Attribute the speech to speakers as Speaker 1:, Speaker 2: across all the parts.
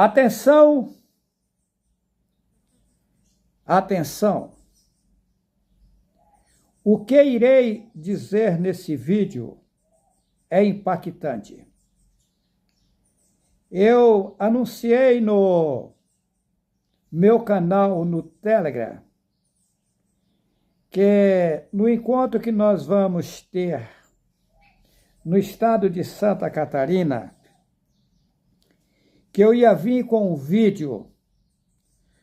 Speaker 1: Atenção, atenção. O que irei dizer nesse vídeo é impactante. Eu anunciei no meu canal no Telegram que no encontro que nós vamos ter no estado de Santa Catarina, que eu ia vir com um vídeo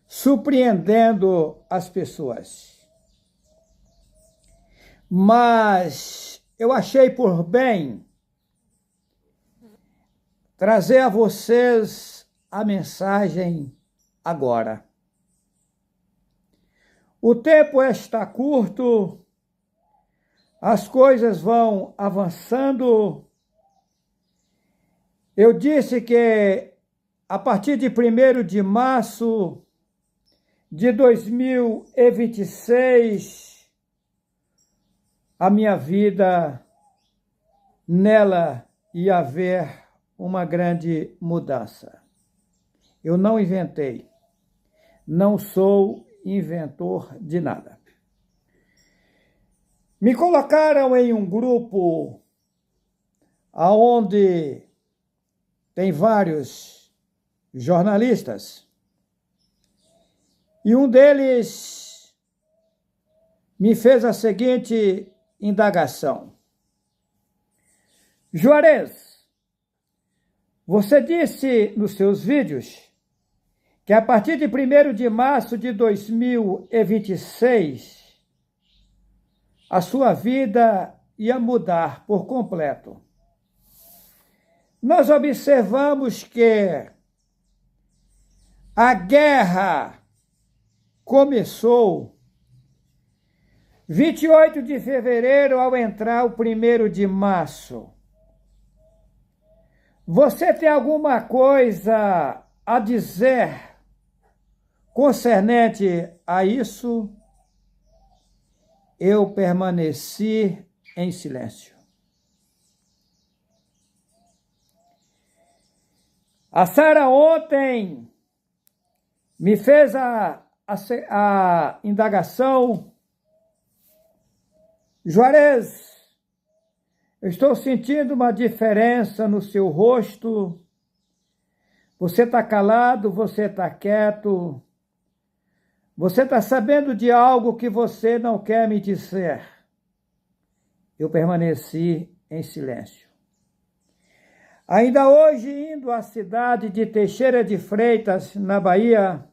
Speaker 1: surpreendendo as pessoas. Mas eu achei por bem trazer a vocês a mensagem agora. O tempo está curto, as coisas vão avançando. Eu disse que a partir de 1º de março de 2026, a minha vida, nela ia haver uma grande mudança. Eu não inventei, não sou inventor de nada. Me colocaram em um grupo onde tem vários jornalistas e um deles me fez a seguinte indagação: Juarez, você disse nos seus vídeos que a partir de 1º de março de 2026 a sua vida ia mudar por completo. Nós observamos que a guerra começou 28 de fevereiro ao entrar o 1º de março. Você tem alguma coisa a dizer concernente a isso? Eu permaneci em silêncio. A Sara ontem me fez a indagação: Juarez, eu estou sentindo uma diferença no seu rosto. Você está calado, você está quieto. Você está sabendo de algo que você não quer me dizer. Eu permaneci em silêncio. Ainda hoje, indo à cidade de Teixeira de Freitas, na Bahia,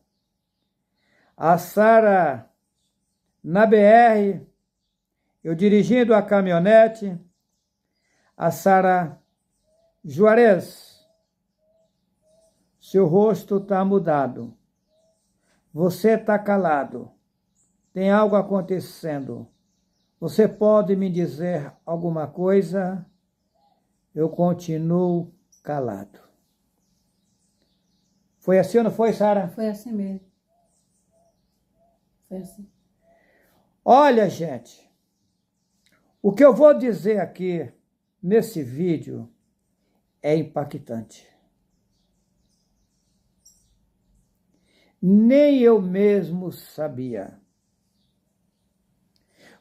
Speaker 1: a Sara, na BR, eu dirigindo a caminhonete, a Sara: Juarez, seu rosto está mudado. Você está calado. Tem algo acontecendo. Você pode me dizer alguma coisa? Eu continuo calado. Foi assim ou não foi, Sara?
Speaker 2: Foi assim mesmo. Foi assim.
Speaker 1: Olha, gente, o que eu vou dizer aqui nesse vídeo é impactante. Nem eu mesmo sabia.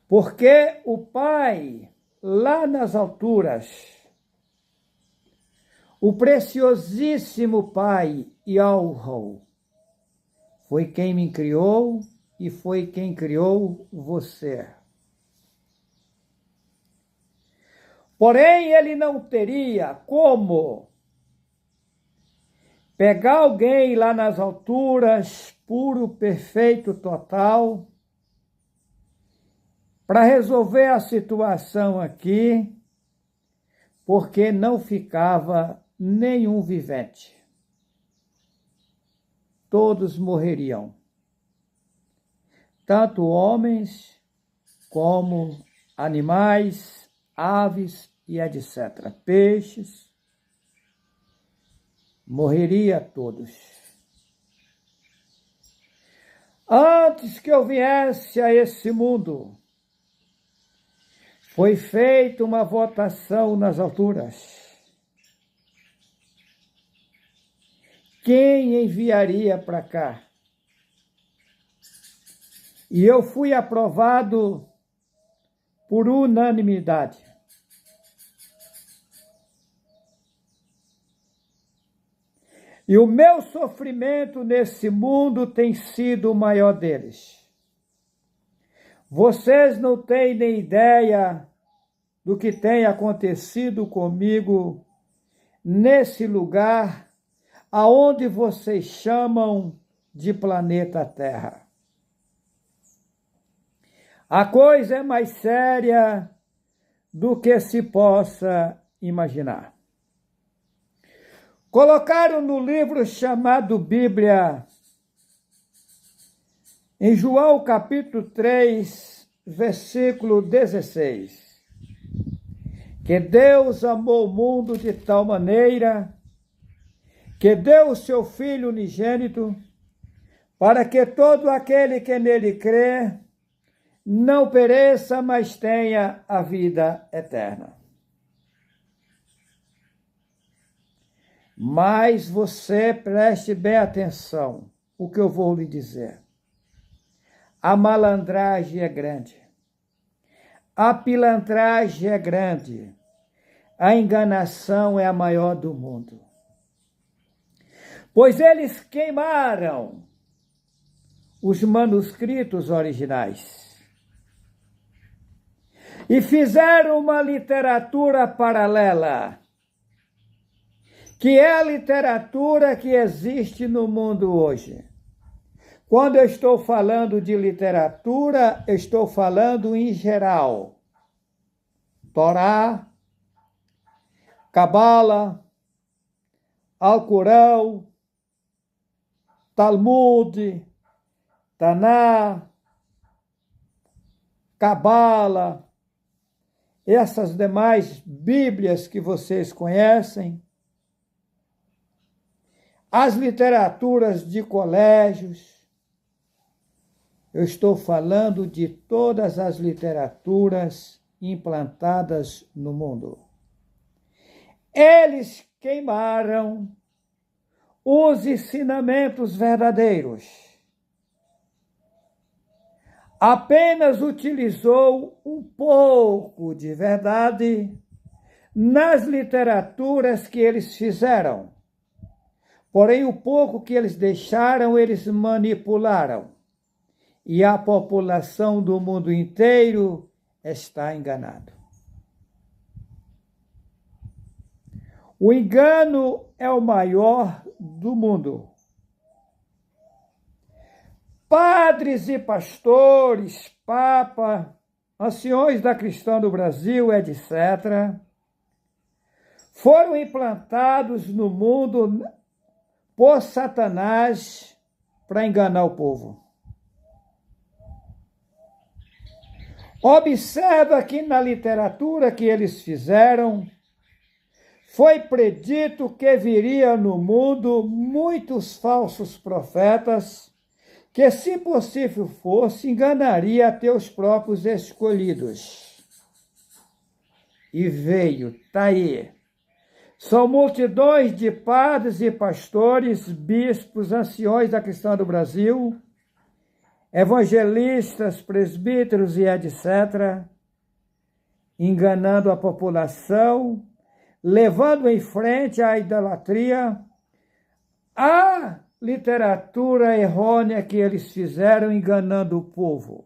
Speaker 1: Porque o Pai, lá nas alturas, o preciosíssimo Pai Yahweh, foi quem me criou e foi quem criou você. Porém, ele não teria como pegar alguém lá nas alturas, puro, perfeito, total, para resolver a situação aqui, porque não ficava nenhum vivente. Todos morreriam, tanto homens como animais, aves e etc. Peixes, morreria todos. Antes que eu viesse a esse mundo, foi feita uma votação nas alturas. quem enviaria para cá? E eu fui aprovado por unanimidade. E o meu sofrimento nesse mundo tem sido o maior deles. Vocês não têm nem ideia do que tem acontecido comigo nesse lugar aonde vocês chamam de planeta Terra. A coisa é mais séria do que se possa imaginar. Colocaram no livro chamado Bíblia, em João capítulo 3, versículo 16, que Deus amou o mundo de tal maneira que deu o seu Filho unigênito, para que todo aquele que nele crê não pereça, mas tenha a vida eterna. Mas você preste bem atenção o que eu vou lhe dizer. A malandragem é grande. A pilantragem é grande. A enganação é a maior do mundo. Pois eles queimaram os manuscritos originais e fizeram uma literatura paralela, que é a literatura que existe no mundo hoje. Quando eu estou falando de literatura, eu estou falando em geral. Torá, Cabala, Alcorão, Talmud, Taná, Cabala, essas demais Bíblias que vocês conhecem, as literaturas de colégios. Eu estou falando de todas as literaturas implantadas no mundo. Eles queimaram os ensinamentos verdadeiros. Apenas utilizou um pouco de verdade nas literaturas que eles fizeram. Porém, o pouco que eles deixaram, eles manipularam. E a população do mundo inteiro está enganada. O engano é o maior do mundo. Padres e pastores, papa, anciões da cristã do Brasil, etc., foram implantados no mundo por Satanás para enganar o povo. Observa que na literatura que eles fizeram, foi predito que viria no mundo muitos falsos profetas, que, se possível fosse, enganaria até os próprios escolhidos. E veio, está aí. São multidões de padres e pastores, bispos, anciões da cristã do Brasil, evangelistas, presbíteros e etc., enganando a população, levando em frente a idolatria, a literatura errônea que eles fizeram, enganando o povo.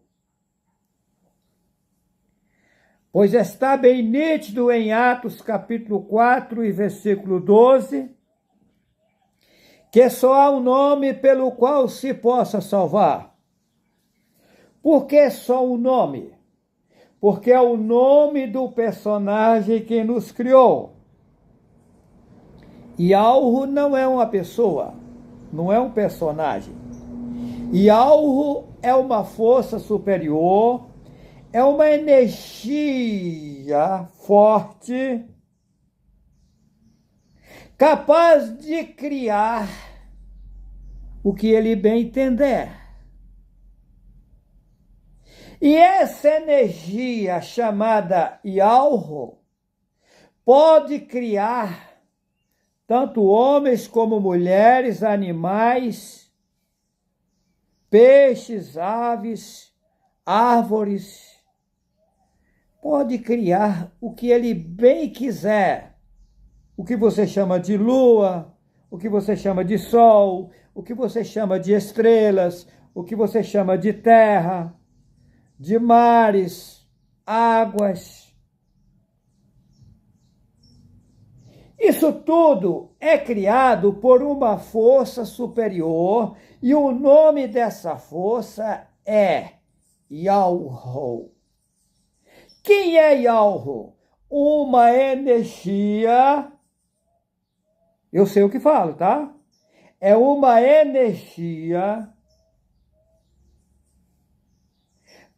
Speaker 1: Pois está bem nítido em Atos capítulo 4 e versículo 12, que só há um nome pelo qual se possa salvar. Por que só um nome? Porque é o nome do personagem que nos criou. Yahweh não é uma pessoa, não é um personagem. Yahweh é uma força superior, é uma energia forte, capaz de criar o que ele bem entender. E essa energia chamada Yahweh pode criar tanto homens como mulheres, animais, peixes, aves, árvores. Pode criar o que ele bem quiser. O que você chama de lua, o que você chama de sol, o que você chama de estrelas, o que você chama de terra, de mares, águas. Isso tudo é criado por uma força superior e o nome dessa força é Yahweh. Quem é Yahweh? Uma energia, eu sei o que falo, tá? É uma energia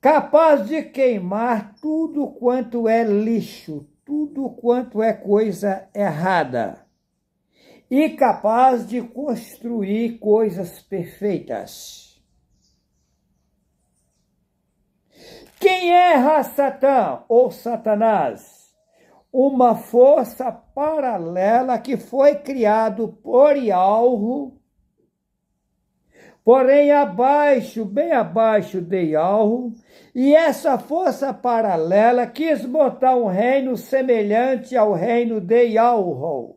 Speaker 1: capaz de queimar tudo quanto é lixo, tudo quanto é coisa errada, e capaz de construir coisas perfeitas. Quem é Satã ou Satanás? Uma força paralela que foi criado por Yahweh, porém abaixo, bem abaixo de Yahweh, e essa força paralela quis botar um reino semelhante ao reino de Yahweh.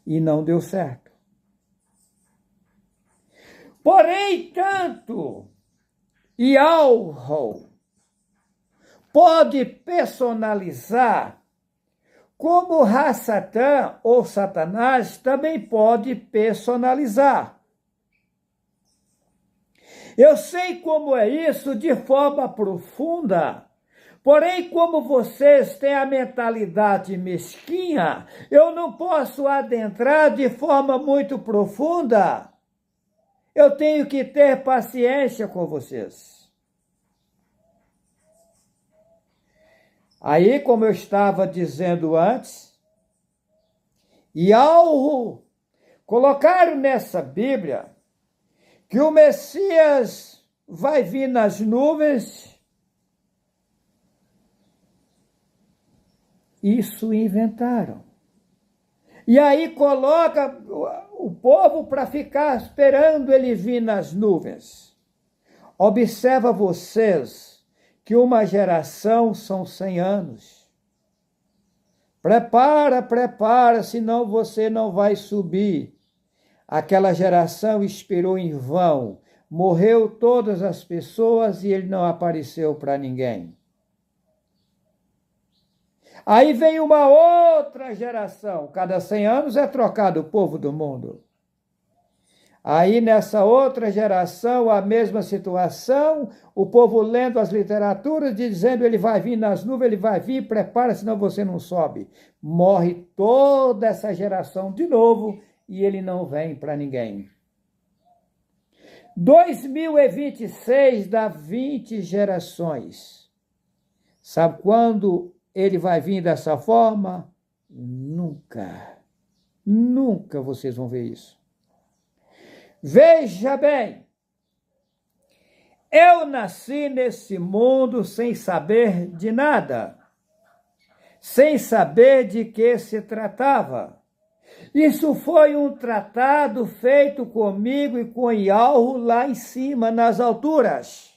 Speaker 1: E não deu certo. Porém, tanto Yahweh pode personalizar, como Satã ou Satanás também pode personalizar. Eu sei como é isso de forma profunda, porém, como vocês têm a mentalidade mesquinha, eu não posso adentrar de forma muito profunda. Eu tenho que ter paciência com vocês. Aí, como eu estava dizendo antes, Yahweh colocaram nessa Bíblia que o Messias vai vir nas nuvens. Isso inventaram. E aí coloca o povo para ficar esperando ele vir nas nuvens. Observa vocês que uma geração são 100 anos. Prepara, senão você não vai subir. Aquela geração esperou em vão, morreu todas as pessoas e ele não apareceu para ninguém. Aí vem uma outra geração, cada 100 anos é trocado o povo do mundo. Aí nessa outra geração, a mesma situação, o povo lendo as literaturas, dizendo ele vai vir nas nuvens, ele vai vir, prepara, senão você não sobe. Morre toda essa geração de novo, e ele não vem para ninguém. 2026 dá 20 gerações. Sabe quando ele vai vir dessa forma? Nunca. Nunca vocês vão ver isso. Veja bem, eu nasci nesse mundo sem saber de nada, sem saber de que se tratava. Isso foi um tratado feito comigo e com Yahweh lá em cima, nas alturas.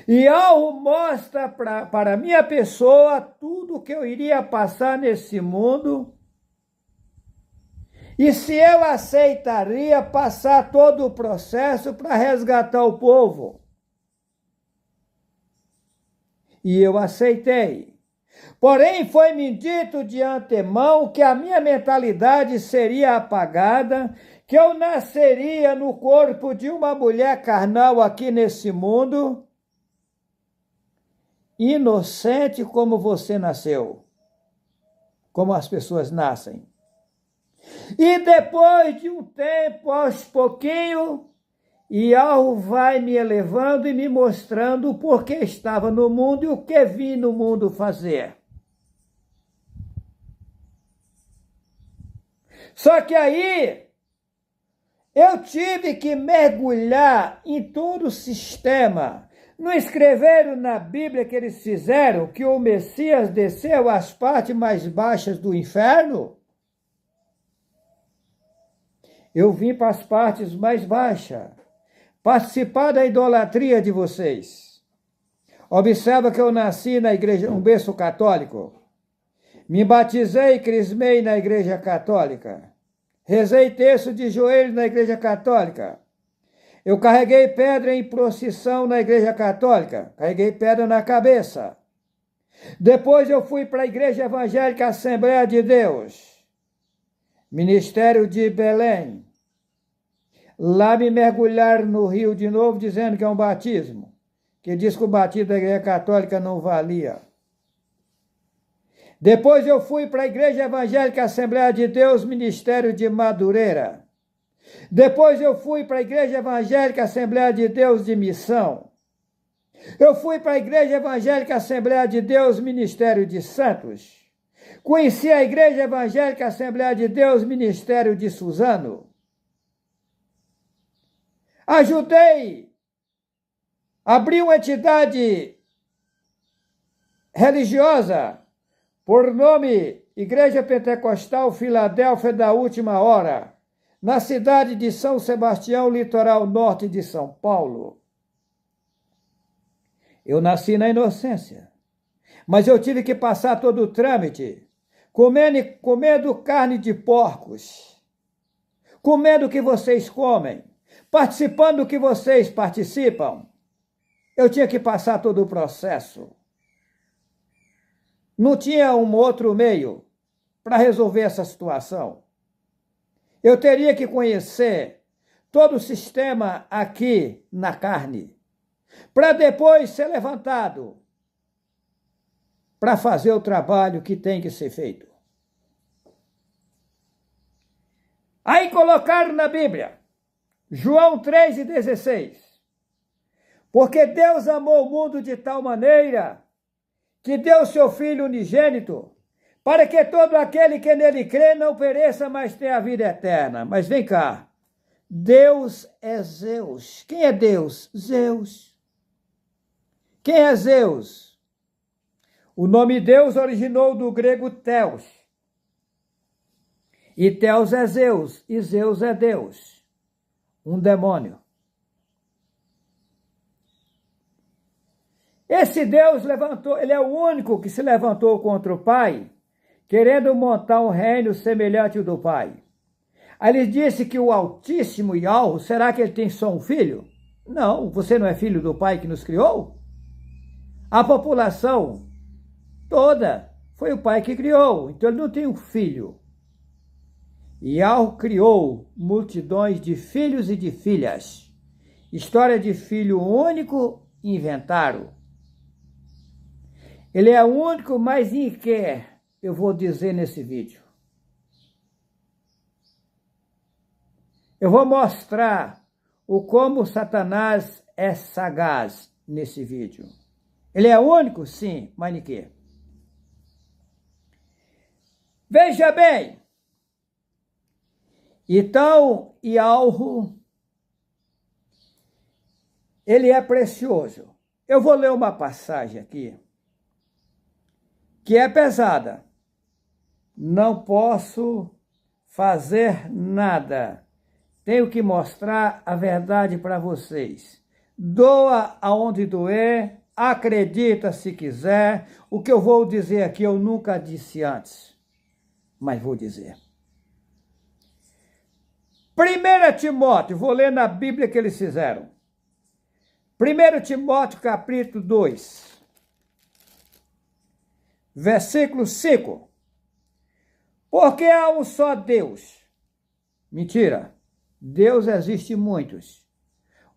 Speaker 1: Yahweh mostra para a minha pessoa tudo o que eu iria passar nesse mundo e se eu aceitaria passar todo o processo para resgatar o povo. E eu aceitei. Porém, foi-me dito de antemão que a minha mentalidade seria apagada, que eu nasceria no corpo de uma mulher carnal aqui nesse mundo, inocente como você nasceu, como as pessoas nascem. E depois de um tempo, aos pouquinhos, Yahweh vai me elevando e me mostrando o porquê estava no mundo e o que vim no mundo fazer. Só que aí eu tive que mergulhar em todo o sistema Não escreveram na Bíblia que eles fizeram que o Messias desceu às partes mais baixas do inferno? Eu vim para as partes mais baixas, participar da idolatria de vocês. Observa que eu nasci na igreja, um berço católico. Me batizei e crismei na igreja católica. Rezei terço de joelhos na igreja católica. Eu carreguei pedra em procissão na igreja católica. Carreguei pedra na cabeça. Depois eu fui para a igreja evangélica Assembleia de Deus. Ministério de Belém. Lá me mergulharam no rio de novo, dizendo que é um batismo. Que diz que o batismo da igreja católica não valia. Depois eu fui para a Igreja Evangélica Assembleia de Deus, Ministério de Madureira. Depois eu fui para a Igreja Evangélica Assembleia de Deus de Missão. Eu fui para a Igreja Evangélica Assembleia de Deus, Ministério de Santos. Conheci a Igreja Evangélica Assembleia de Deus, Ministério de Suzano. Ajudei a abrir uma entidade religiosa por nome Igreja Pentecostal Filadélfia da Última Hora, na cidade de São Sebastião, litoral norte de São Paulo. Eu nasci na inocência, mas eu tive que passar todo o trâmite, comendo carne de porcos, comendo o que vocês comem, participando do que vocês participam. Eu tinha que passar todo o processo. Não tinha um outro meio para resolver essa situação. Eu teria que conhecer todo o sistema aqui na carne, para depois ser levantado para fazer o trabalho que tem que ser feito. Aí colocaram na Bíblia, João 3,16. Porque Deus amou o mundo de tal maneira que deu seu Filho unigênito, para que todo aquele que nele crê não pereça, mas tenha a vida eterna. Mas vem cá, Deus é Zeus. Quem é Deus? Zeus. Quem é Zeus? O nome Deus originou do grego Theos. E Theos é Zeus, e Zeus é Deus, um demônio. Esse Deus levantou, ele é o único que se levantou contra o Pai, querendo montar um reino semelhante ao do Pai. Aí ele disse que o Altíssimo Yahweh, será que ele tem só um filho? Não, você não é filho do Pai que nos criou? A população toda foi o Pai que criou, então ele não tem um filho. Yahweh criou multidões de filhos e de filhas. História de filho único inventaram. Ele é o único, mas em que eu vou dizer nesse vídeo. Eu vou mostrar o como Satanás é sagaz nesse vídeo. Ele é único? Sim, mas em que? Veja bem. Então, Yahweh, ele é precioso. Eu vou ler uma passagem aqui, que é pesada. Não posso fazer nada. Tenho que mostrar a verdade para vocês. Doa aonde doer, acredita se quiser. O que eu vou dizer aqui eu nunca disse antes, mas vou dizer. 1 Timóteo, vou ler na Bíblia que eles fizeram. 1 Timóteo capítulo 2. Versículo 5. Porque há um só Deus. Mentira. Deus existe muitos.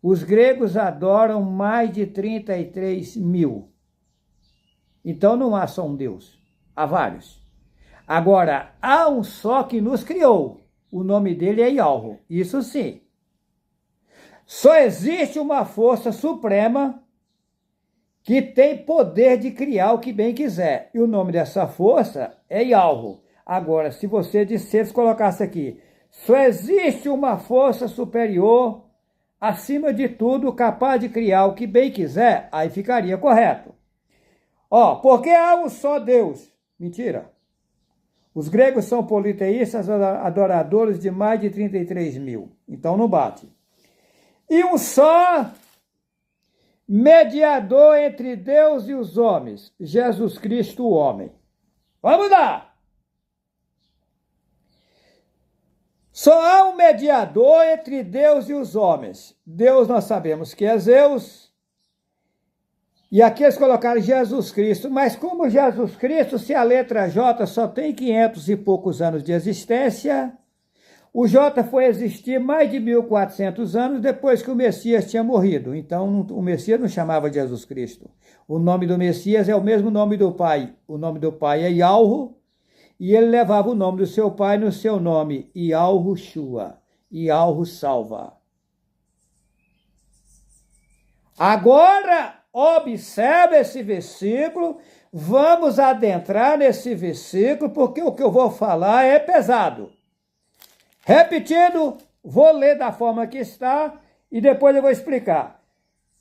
Speaker 1: Os gregos adoram mais de 33 mil. Então não há só um Deus. Há vários. Agora, há um só que nos criou. O nome dele é Yahweh. Isso sim. Só existe uma força suprema que tem poder de criar o que bem quiser. E o nome dessa força é Yahweh. Agora, se você dissesse, colocasse aqui, só existe uma força superior acima de tudo, capaz de criar o que bem quiser, aí ficaria correto. Porque há um só Deus. Mentira. Os gregos são politeístas, adoradores de mais de 33 mil. Então não bate. E um só mediador entre Deus e os homens, Jesus Cristo, o homem. Vamos lá! Só há um mediador entre Deus e os homens. Deus nós sabemos que é Zeus. E aqui eles colocaram Jesus Cristo. Mas como Jesus Cristo, se a letra J só tem 500 e poucos anos de existência, o J foi existir mais de 1400 anos depois que o Messias tinha morrido. Então o Messias não chamava de Jesus Cristo. O nome do Messias é o mesmo nome do Pai. O nome do Pai é Yahweh. E ele levava o nome do seu pai no seu nome, Yahushua, Yahweh salva. Agora, observe esse versículo, vamos adentrar nesse versículo, porque o que eu vou falar é pesado. Repetindo, vou ler da forma que está e depois eu vou explicar.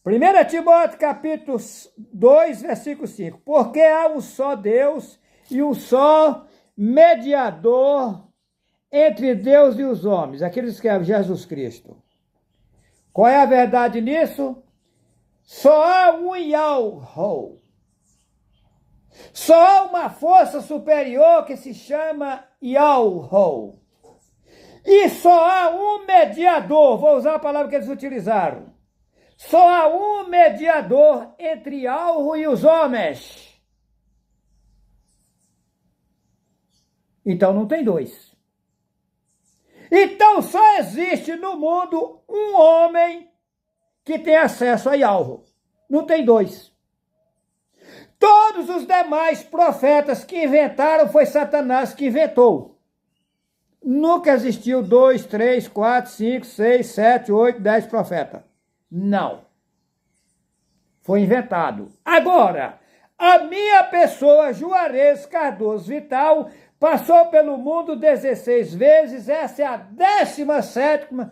Speaker 1: 1 Timóteo capítulo 2, versículo 5. Porque há um só Deus e um só mediador entre Deus e os homens. Aqui ele escreve Jesus Cristo. Qual é a verdade nisso? Só há um Yahweh. Só há uma força superior que se chama Yahweh. E só há um mediador, vou usar a palavra que eles utilizaram. Só há um mediador entre Yahweh e os homens. Então não tem dois. Então só existe no mundo um homem que tem acesso a Yahweh. Não tem dois. Todos os demais profetas que inventaram foi Satanás que inventou. Nunca existiu 2, 3, 4, 5, 6, 7, 8, 10 profetas. Não. Foi inventado. Agora, a minha pessoa, Juarez Cardoso Vital, passou pelo mundo 16 vezes, essa é a 17ª,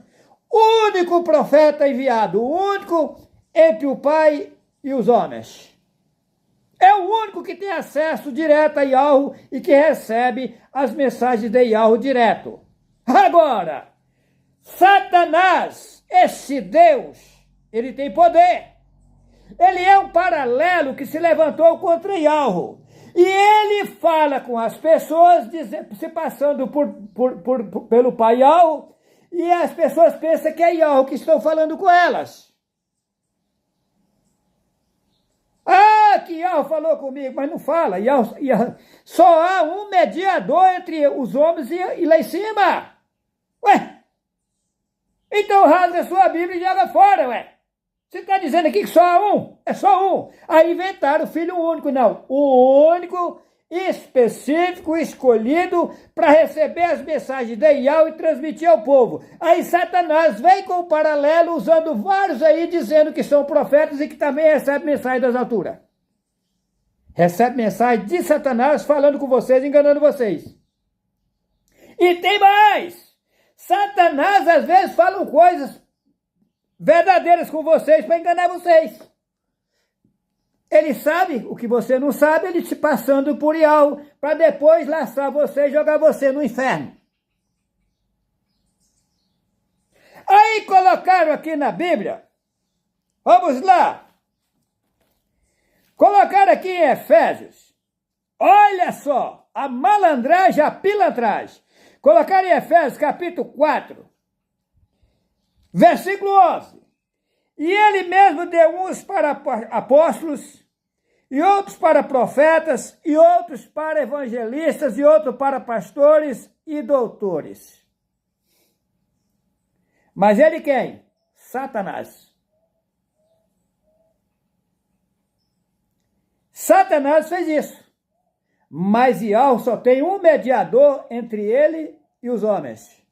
Speaker 1: único profeta enviado, o único entre o Pai e os homens. É o único que tem acesso direto a Yahweh e que recebe as mensagens de Yahweh direto. Agora, Satanás, esse Deus, ele tem poder. Ele é um paralelo que se levantou contra Yahweh. E ele fala com as pessoas, se passando pelo Pai Yahweh, e as pessoas pensam que é Yahweh que estão falando com elas. Que Yahweh falou comigo, mas não fala. Só há um mediador entre os homens e lá em cima. Ué? Então rasga a sua Bíblia e joga fora, ué. Você está dizendo aqui que só há um? É só um. Aí inventaram o Filho único. Não, o único, específico, escolhido para receber as mensagens de Yahweh e transmitir ao povo. Aí Satanás vem com o paralelo, usando vários aí, dizendo que são profetas e que também recebem mensagem das alturas. Recebe mensagem de Satanás falando com vocês, enganando vocês. E tem mais! Satanás às vezes fala coisas verdadeiras com vocês para enganar vocês. Ele sabe o que você não sabe, ele te passando por Yahweh, para depois laçar você e jogar você no inferno. Aí colocaram aqui na Bíblia, vamos lá, colocaram aqui em Efésios, olha só, a malandragem, a pilantragem. Colocaram em Efésios capítulo 4, versículo 11. E ele mesmo deu uns para apóstolos, e outros para profetas, e outros para evangelistas, e outros para pastores e doutores. Mas ele quem? Satanás. Satanás fez isso. Mas Yahweh só tem um mediador entre ele e os homens.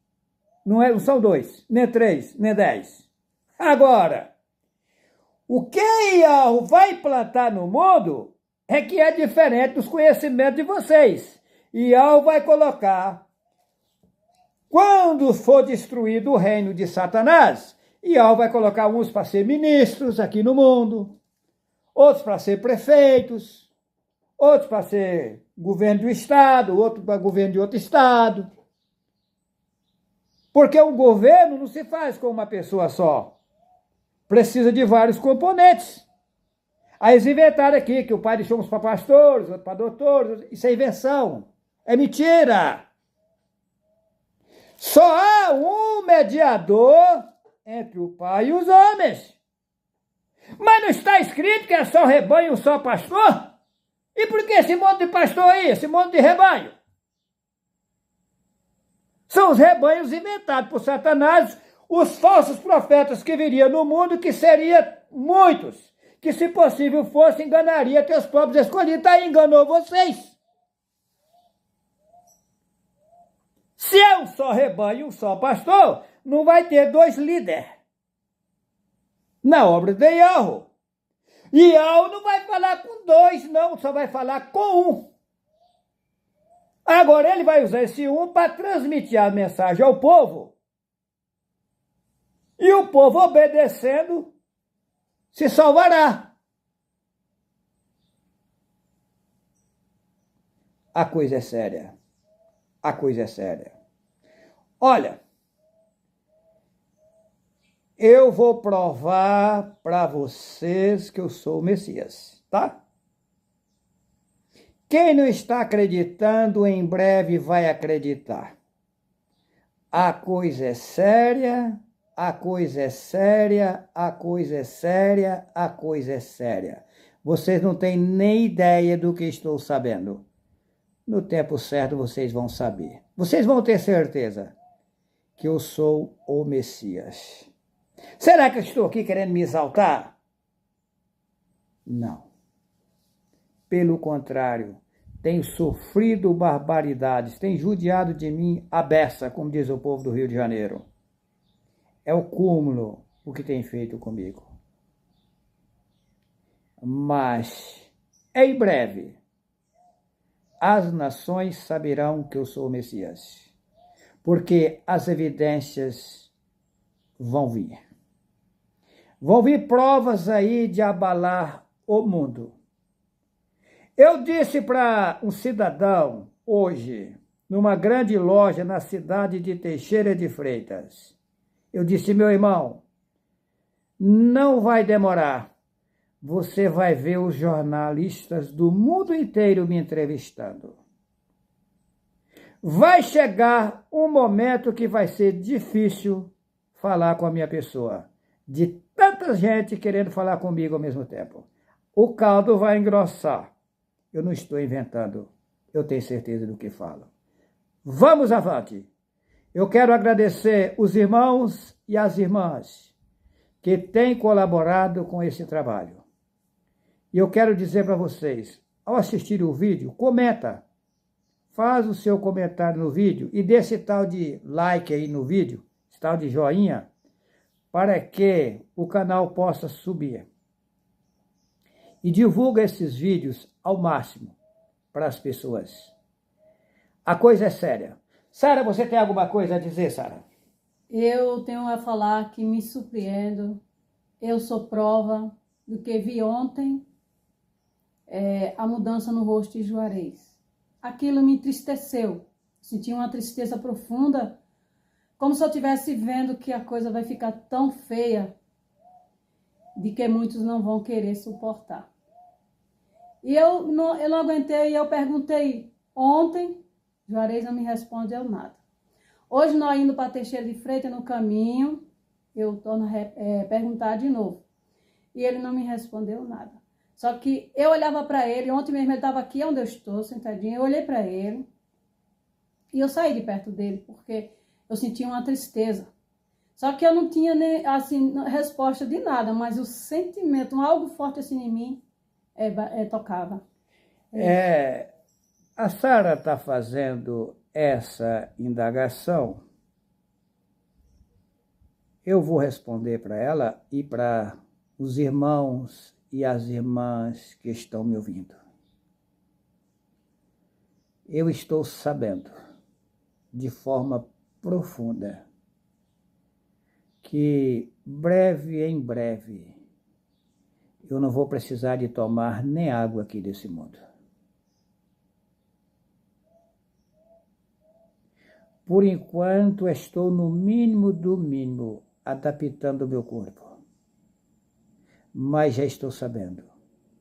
Speaker 1: Não são 2, nem 3, nem 10. Agora, o que Yahweh vai implantar no mundo é que é diferente dos conhecimentos de vocês. Yahweh vai colocar, quando for destruído o reino de Satanás, E Al vai colocar uns para ser ministros aqui no mundo, outros para ser prefeitos, outros para ser governo do estado, outro para governo de outro estado. Porque o governo não se faz com uma pessoa só. Precisa de vários componentes. Aí eles inventaram aqui que o pai deixou uns para pastores, outro para doutores. Isso é invenção. É mentira. Só há um mediador entre o pai e os homens. Mas não está escrito que é só rebanho e um só pastor? E por que esse monte de pastor aí, esse monte de rebanho? São os rebanhos inventados por Satanás, os falsos profetas que viriam no mundo, que seriam muitos, que se possível fosse, enganaria teus próprios escolhidos. Aí enganou vocês. Se é um só rebanho e um só pastor, não vai ter dois líderes na obra de Yahweh. E Yahweh não vai falar com dois, não, só vai falar com um. Agora ele vai usar esse um para transmitir a mensagem ao povo. E o povo, obedecendo, se salvará. A coisa é séria. A coisa é séria. Olha, eu vou provar para vocês que eu sou o Messias, tá? Quem não está acreditando, em breve vai acreditar. A coisa é séria, a coisa é séria, a coisa é séria, a coisa é séria. Vocês não têm nem ideia do que estou sabendo. No tempo certo vocês vão saber. Vocês vão ter certeza que eu sou o Messias. Será que eu estou aqui querendo me exaltar? Não. Pelo contrário, tenho sofrido barbaridades, tenho judiado de mim a beça, como diz o povo do Rio de Janeiro. É o cúmulo o que tem feito comigo. Mas, em breve, as nações saberão que eu sou o Messias, porque as evidências vão vir. Vão vir provas aí de abalar o mundo. Eu disse para um cidadão hoje, numa grande loja na cidade de Teixeira de Freitas, eu disse, meu irmão, não vai demorar, você vai ver os jornalistas do mundo inteiro me entrevistando. Vai chegar um momento que vai ser difícil falar com a minha pessoa, de tanta gente querendo falar comigo ao mesmo tempo. O caldo vai engrossar. Eu não estou inventando, eu tenho certeza do que falo. Vamos avante. Eu quero agradecer os irmãos e as irmãs que têm colaborado com esse trabalho. E eu quero dizer para vocês, ao assistir o vídeo, comenta. Faz o seu comentário no vídeo e dê esse tal de like aí no vídeo, esse tal de joinha, para que o canal possa subir. E divulga esses vídeos ao máximo para as pessoas. A coisa é séria. Sara, você tem alguma coisa a dizer, Sara?
Speaker 2: Eu tenho a falar que me surpreendo. Eu sou prova do que vi ontem, a mudança no rosto de Juarez. Aquilo me entristeceu. Senti uma tristeza profunda, como se eu estivesse vendo que a coisa vai ficar tão feia, de que muitos não vão querer suportar. E eu não aguentei, e eu perguntei ontem, Juarez não me respondeu nada. Hoje, nós indo para Teixeira de Freitas, no caminho, eu torno a perguntar de novo. E ele não me respondeu nada. Só que eu olhava para ele, ontem mesmo ele estava aqui onde eu estou, sentadinho, eu olhei para ele e eu saí de perto dele, porque eu sentia uma tristeza. Só que eu não tinha nem, assim, resposta de nada, mas o sentimento, algo forte assim em mim, tocava.
Speaker 1: A Sara está fazendo essa indagação. Eu vou responder para ela e para os irmãos e as irmãs que estão me ouvindo. Eu estou sabendo, de forma profunda, que em breve, eu não vou precisar de tomar nem água aqui desse mundo. Por enquanto, estou no mínimo do mínimo adaptando o meu corpo. Mas já estou sabendo.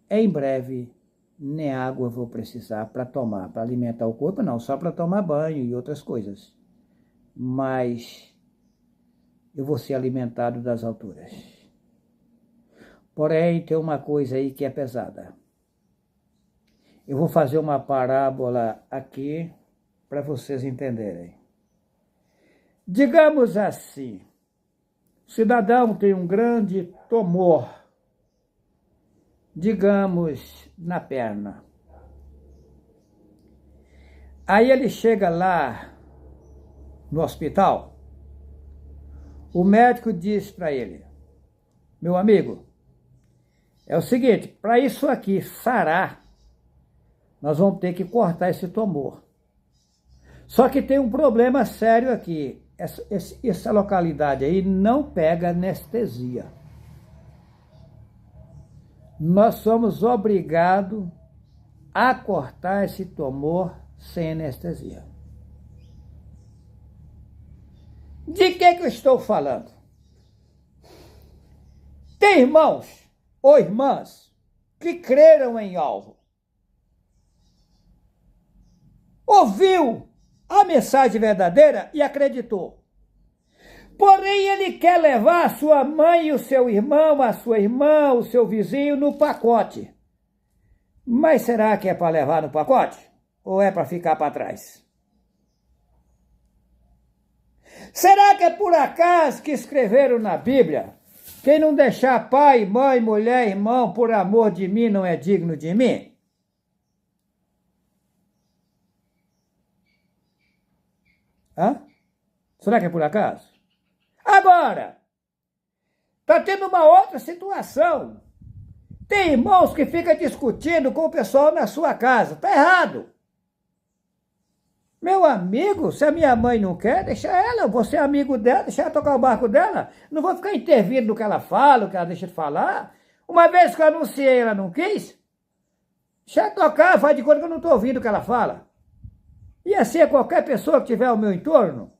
Speaker 1: Em breve, nem água vou precisar para tomar, para alimentar o corpo, não, só para tomar banho e outras coisas. Mas eu vou ser alimentado das alturas. Porém, tem uma coisa aí que é pesada. Eu vou fazer uma parábola aqui para vocês entenderem. Digamos assim, o cidadão tem um grande tumor, digamos, na perna. Aí ele chega lá no hospital, o médico diz para ele: meu amigo, é o seguinte, para isso aqui sarar, nós vamos ter que cortar esse tumor. Só que tem um problema sério aqui. Essa localidade aí não pega anestesia. Nós somos obrigados a cortar esse tumor sem anestesia. De que eu estou falando? Tem irmãos ou irmãs que creram em algo. Ouviu a mensagem verdadeira e acreditou. Porém, ele quer levar a sua mãe e o seu irmão, a sua irmã, o seu vizinho no pacote. Mas será que é para levar no pacote? Ou é para ficar para trás? Será que é por acaso que escreveram na Bíblia: quem não deixar pai, mãe, mulher, irmão, por amor de mim, não é digno de mim? Hã? Será que é por acaso? Agora, está tendo uma outra situação. Tem irmãos que ficam discutindo com o pessoal na sua casa. Está errado. Meu amigo, se a minha mãe não quer, deixa ela. Eu vou ser amigo dela, deixa ela tocar o barco dela. Não vou ficar intervindo no que ela fala, o que ela deixa de falar. Uma vez que eu anunciei, ela não quis. Deixa ela tocar, faz de conta que eu não estou ouvindo o que ela fala. E assim é qualquer pessoa que tiver ao meu entorno.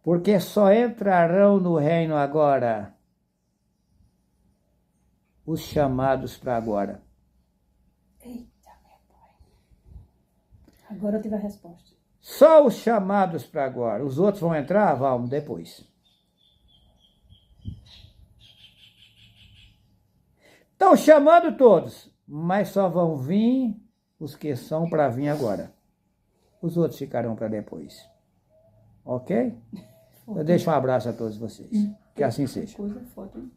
Speaker 1: Porque só entrarão no reino agora os chamados para agora.
Speaker 2: Eita, meu pai. Agora eu tive a resposta.
Speaker 1: Só os chamados para agora. Os outros vão entrar? Vão depois. Estão chamando todos, mas só vão vir os que são para vir agora. Os outros ficarão para depois. Ok? Eu deixo um abraço a todos vocês. Que assim seja.
Speaker 2: Coisa forte, hein?